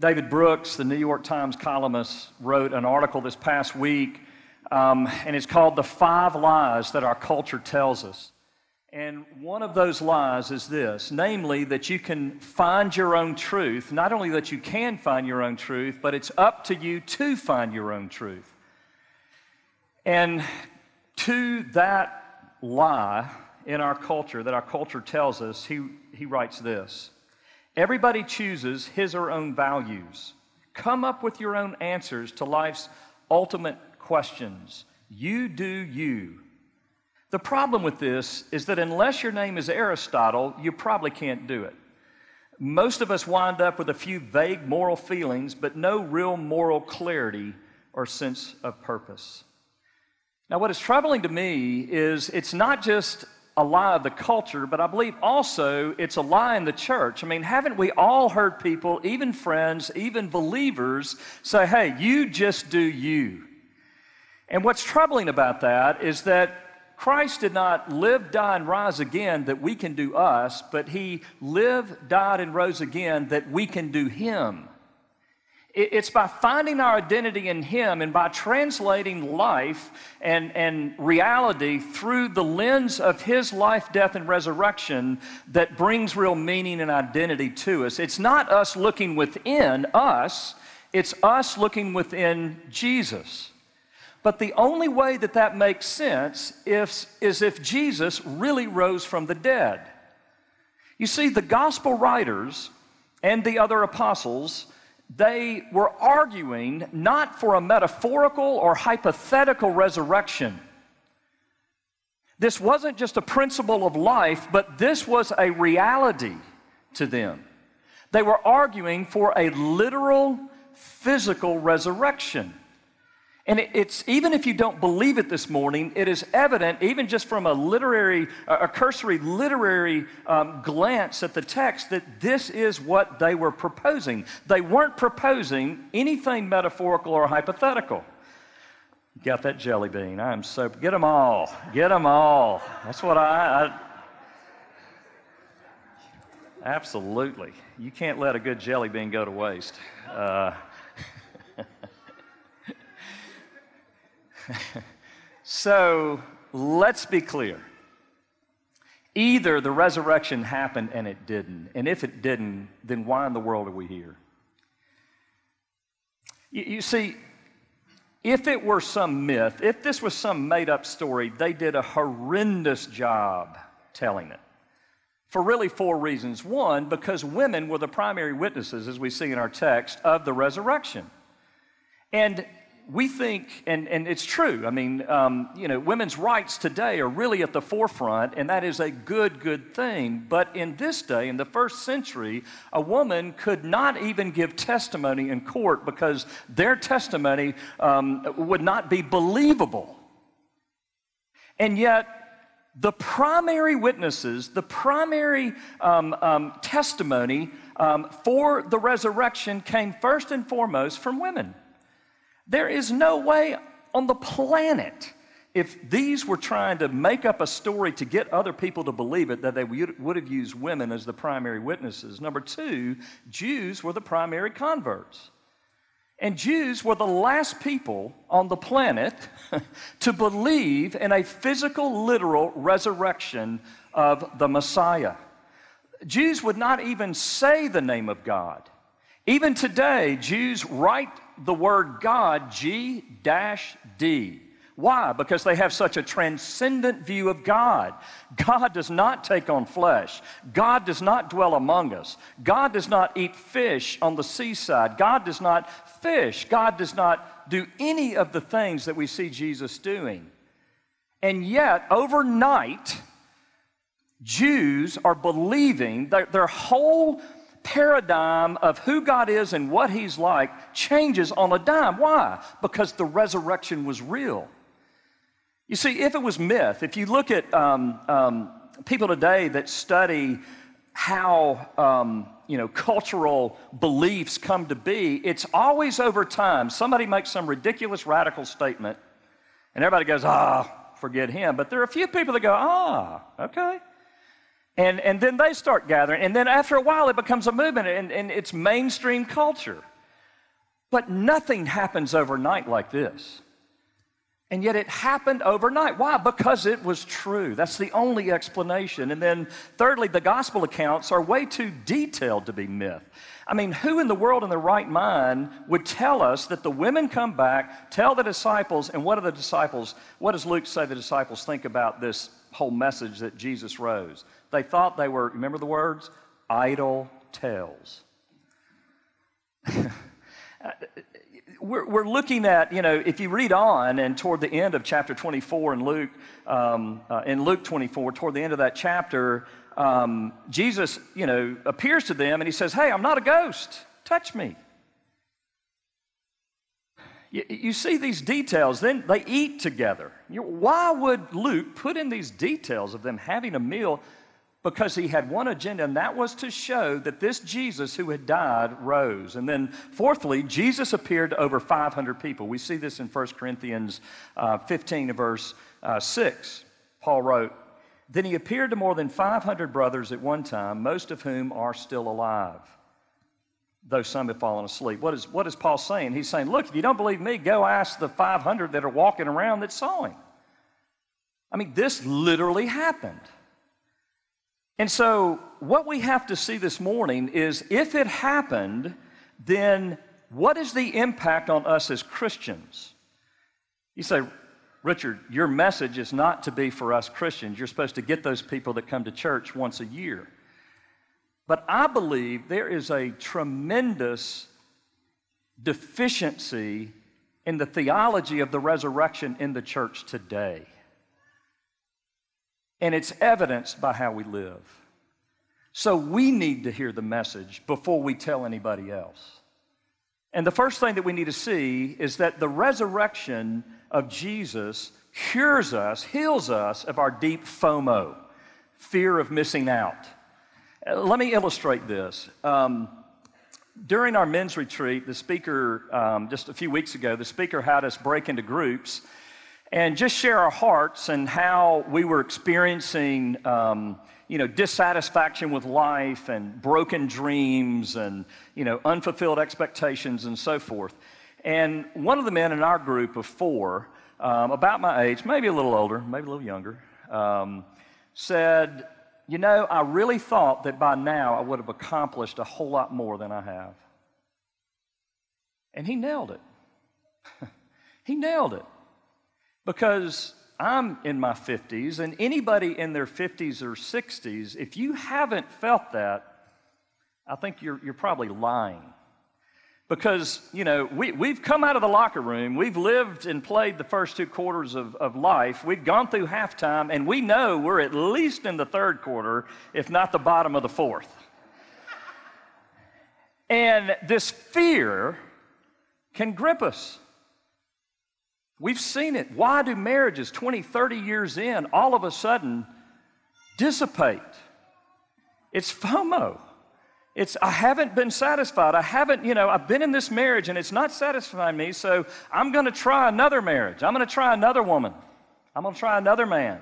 David Brooks, the New York Times columnist, wrote an article this past week, and it's called "The 5 Lies That Our Culture Tells Us." And one of those lies is this, namely that you can find your own truth. Not only that you can find your own truth, but it's up to you to find your own truth. And to that lie in our culture, that our culture tells us, he writes this: everybody chooses his or her own values. Come up with your own answers to life's ultimate questions. You do you. The problem with this is that unless your name is Aristotle, you probably can't do it. Most of us wind up with a few vague moral feelings, but no real moral clarity or sense of purpose. Now, what is troubling to me is it's not just a lie of the culture, but I believe also it's a lie in the church. I mean, haven't we all heard people, even friends, even believers, say, hey, you just do you? And what's troubling about that is that Christ did not live, die, and rise again that we can do us, but He lived, died, and rose again that we can do Him. It's by finding our identity in Him and by translating life and reality through the lens of His life, death, and resurrection that brings real meaning and identity to us. It's not us looking within us, it's us looking within Jesus. But the only way that that makes sense is if Jesus really rose from the dead. You see, the gospel writers and the other apostles, they were arguing not for a metaphorical or hypothetical resurrection. This wasn't just a principle of life, but this was a reality to them. They were arguing for a literal, physical resurrection. And it's, even if you don't believe it this morning, it is evident, even just from a cursory literary glance at the text, that this is what they were proposing. They weren't proposing anything metaphorical or hypothetical. Got that jelly bean? I am so, get them all. Get them all. That's what I absolutely. You can't let a good jelly bean go to waste. So let's be clear. Either the resurrection happened and it didn't. And if it didn't, then why in the world are we here? You see, if it were some myth, if this was some made-up story, they did a horrendous job telling it. For really 4 reasons. One, because women were the primary witnesses, as we see in our text, of the resurrection. And we think, and it's true, I mean, women's rights today are really at the forefront, and that is a good thing. But in this day, in the first century, a woman could not even give testimony in court because their testimony would not be believable. And yet, the primary witnesses, the primary testimony for the resurrection came first and foremost from women. There is no way on the planet, if these were trying to make up a story to get other people to believe it, that they would have used women as the primary witnesses. Number 2, Jews were the primary converts. And Jews were the last people on the planet to believe in a physical, literal resurrection of the Messiah. Jews would not even say the name of God. Even today, Jews write the word God, G-D. Why? Because they have such a transcendent view of God. God does not take on flesh. God does not dwell among us. God does not eat fish on the seaside. God does not fish. God does not do any of the things that we see Jesus doing. And yet, overnight, Jews are believing that their whole paradigm of who God is and what He's like changes on a dime. Why? Because the resurrection was real. You see, if it was myth, if you look at people today that study how cultural beliefs come to be, it's always over time. Somebody makes some ridiculous radical statement, and everybody goes, forget him. But there are a few people that go, okay. And then they start gathering. And then after a while, it becomes a movement, and it's mainstream culture. But nothing happens overnight like this. And yet it happened overnight. Why? Because it was true. That's the only explanation. And then thirdly, the gospel accounts are way too detailed to be myth. I mean, who in the world in their right mind would tell us that the women come back, tell the disciples, and what does Luke say the disciples think about this whole message that Jesus rose? They thought they were, remember the words? Idle tales. We're looking at, if you read on and toward the end of chapter 24 in Luke 24, toward the end of that chapter, Jesus, appears to them and he says, hey, I'm not a ghost. Touch me. You see these details. Then they eat together. Why would Luke put in these details of them having a meal? Because he had one agenda, and that was to show that this Jesus who had died rose. And then fourthly, Jesus appeared to over 500 people. We see this in 1 Corinthians 15 verse 6. Paul wrote, then he appeared to more than 500 brothers at one time, most of whom are still alive, though some have fallen asleep. What is Paul saying? He's saying, look, if you don't believe me, go ask the 500 that are walking around that saw him. I mean, this literally happened. And so what we have to see this morning is if it happened, then what is the impact on us as Christians? You say, Richard, your message is not to be for us Christians. You're supposed to get those people that come to church once a year. But I believe there is a tremendous deficiency in the theology of the resurrection in the church today. And it's evidenced by how we live. So we need to hear the message before we tell anybody else. And the first thing that we need to see is that the resurrection of Jesus cures us, heals us of our deep FOMO, fear of missing out. Let me illustrate this. During our men's retreat, the speaker, just a few weeks ago, the speaker had us break into groups and just share our hearts and how we were experiencing, dissatisfaction with life and broken dreams and, unfulfilled expectations and so forth. And one of the men in our group of four, about my age, maybe a little older, maybe a little younger, said, I really thought that by now I would have accomplished a whole lot more than I have. And he nailed it. He nailed it. Because I'm in my 50s, and anybody in their 50s or 60s, if you haven't felt that, I think you're probably lying. Because, we've come out of the locker room, we've lived and played the first two quarters of life, we've gone through halftime, and we know we're at least in the third quarter, if not the bottom of the fourth. And this fear can grip us. We've seen it. Why do marriages 20, 30 years in all of a sudden dissipate? It's FOMO. It's, I haven't been satisfied. I've been in this marriage and it's not satisfying me, so I'm going to try another marriage. I'm going to try another woman. I'm going to try another man.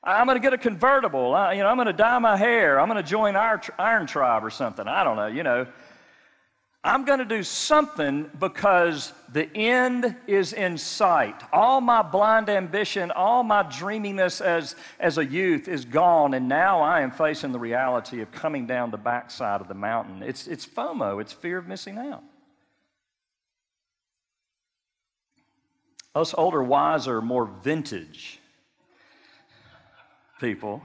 I'm going to get a convertible. I'm going to dye my hair. I'm going to join our Iron Tribe or something. I don't know, I'm going to do something because the end is in sight. All my blind ambition, all my dreaminess as a youth is gone, and now I am facing the reality of coming down the backside of the mountain. It's FOMO. It's fear of missing out. Us older, wiser, more vintage people,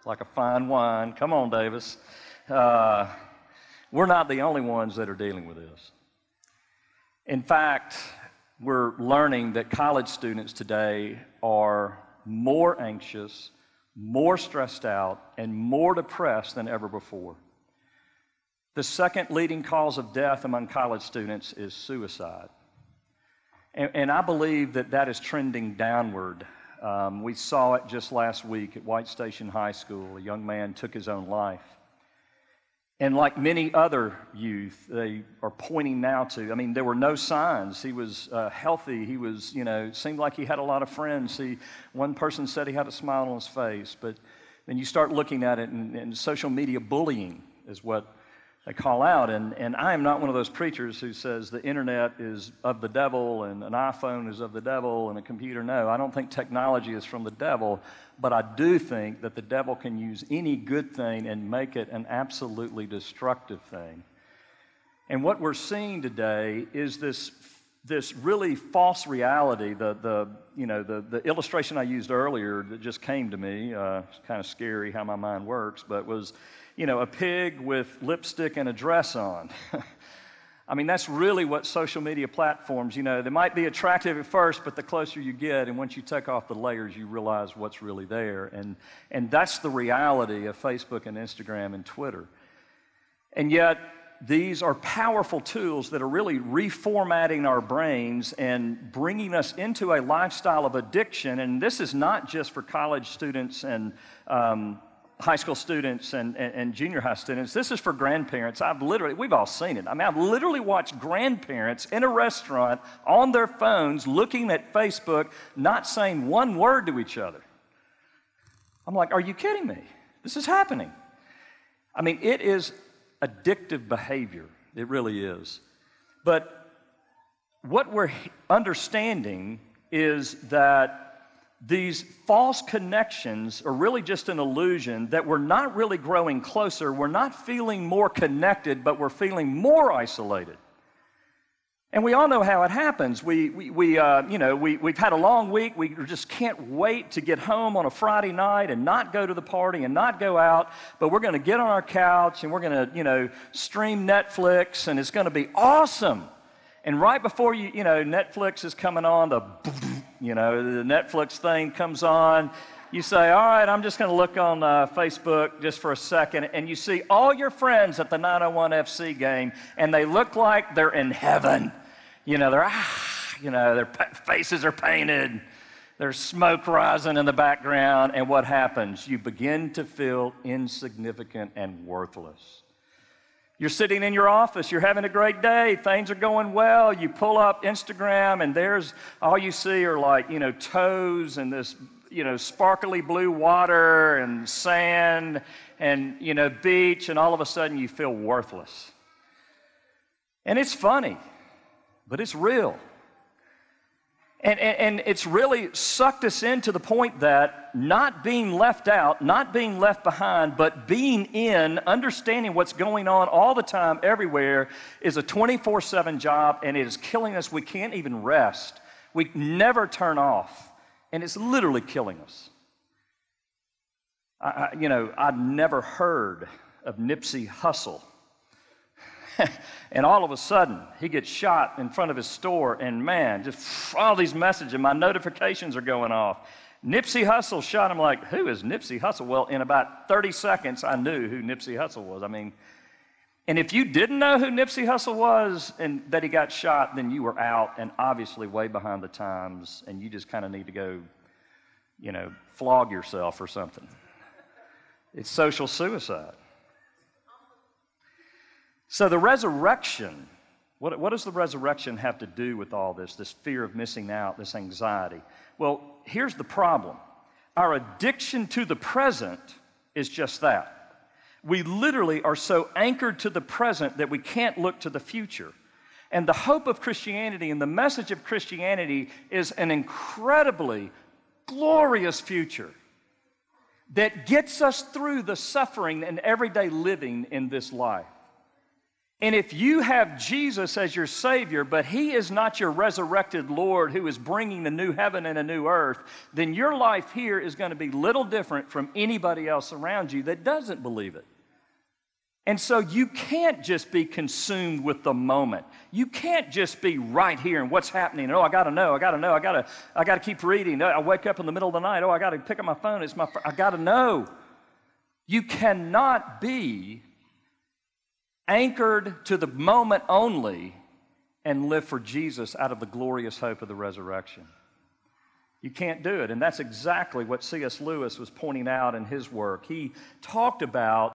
like a fine wine. Come on, Davis. We're not the only ones that are dealing with this. In fact, we're learning that college students today are more anxious, more stressed out, and more depressed than ever before. The second leading cause of death among college students is suicide. And I believe that is trending downward. We saw it just last week at White Station High School. A young man took his own life. And like many other youth, they are pointing now to, there were no signs. He was healthy. He was, seemed like he had a lot of friends. One person said he had a smile on his face. But then you start looking at it, and social media bullying is what they call out. And I am not one of those preachers who says the internet is of the devil and an iPhone is of the devil and a computer. No, I don't think technology is from the devil, but I do think that the devil can use any good thing and make it an absolutely destructive thing. And what we're seeing today is this really false reality. The illustration I used earlier that just came to me, it's kind of scary how my mind works, but was, a pig with lipstick and a dress on. I mean, that's really what social media platforms, they might be attractive at first, but the closer you get, and once you take off the layers, you realize what's really there. And that's the reality of Facebook and Instagram and Twitter. And yet, these are powerful tools that are really reformatting our brains and bringing us into a lifestyle of addiction. And this is not just for college students and high school students and junior high students. This is for grandparents. We've all seen it. I mean, I've literally watched grandparents in a restaurant on their phones looking at Facebook, not saying one word to each other. I'm like, are you kidding me? This is happening. I mean, it is addictive behavior. It really is. But what we're understanding is that these false connections are really just an illusion, that we're not really growing closer. We're not feeling more connected, but we're feeling more isolated. And we all know how it happens. We've had a long week. We just can't wait to get home on a Friday night and not go to the party and not go out. But we're going to get on our couch and we're going to, stream Netflix, and it's going to be awesome. And right before Netflix is coming on, the Netflix thing comes on. You say, all right, I'm just going to look on Facebook just for a second, and you see all your friends at the 901 FC game, and they look like they're in heaven. Their faces are painted. There's smoke rising in the background, and what happens? You begin to feel insignificant and worthless. You're sitting in your office, you're having a great day, things are going well, you pull up Instagram, and there's all you see are toes and this, sparkly blue water and sand and, beach, and all of a sudden you feel worthless. And it's funny, but it's real. And it's really sucked us into the point that not being left out, not being left behind, but being in, understanding what's going on all the time, everywhere, is a 24/7 job, and it is killing us. We can't even rest. We never turn off, and it's literally killing us. I'd never heard of Nipsey Hussle. And all of a sudden, he gets shot in front of his store, and man, just all these messages, my notifications are going off. Nipsey Hussle shot him. Like, who is Nipsey Hussle? Well, in about 30 seconds, I knew who Nipsey Hussle was. I mean, and if you didn't know who Nipsey Hussle was and that he got shot, then you were out and obviously way behind the times, and you just kind of need to go, flog yourself or something. It's social suicide. So the resurrection, what does the resurrection have to do with all this fear of missing out, this anxiety? Well, here's the problem. Our addiction to the present is just that. We literally are so anchored to the present that we can't look to the future. And the hope of Christianity and the message of Christianity is an incredibly glorious future that gets us through the suffering and everyday living in this life. And if you have Jesus as your Savior, but He is not your resurrected Lord who is bringing a new heaven and a new earth, then your life here is going to be little different from anybody else around you that doesn't believe it. And so you can't just be consumed with the moment. You can't just be right here and what's happening. Oh, I got to know. I got to keep reading. I wake up in the middle of the night. Oh, I got to pick up my phone. I got to know. You cannot be anchored to the moment only and live for Jesus out of the glorious hope of the resurrection. You can't do it. And that's exactly what C.S. Lewis was pointing out in his work. He talked about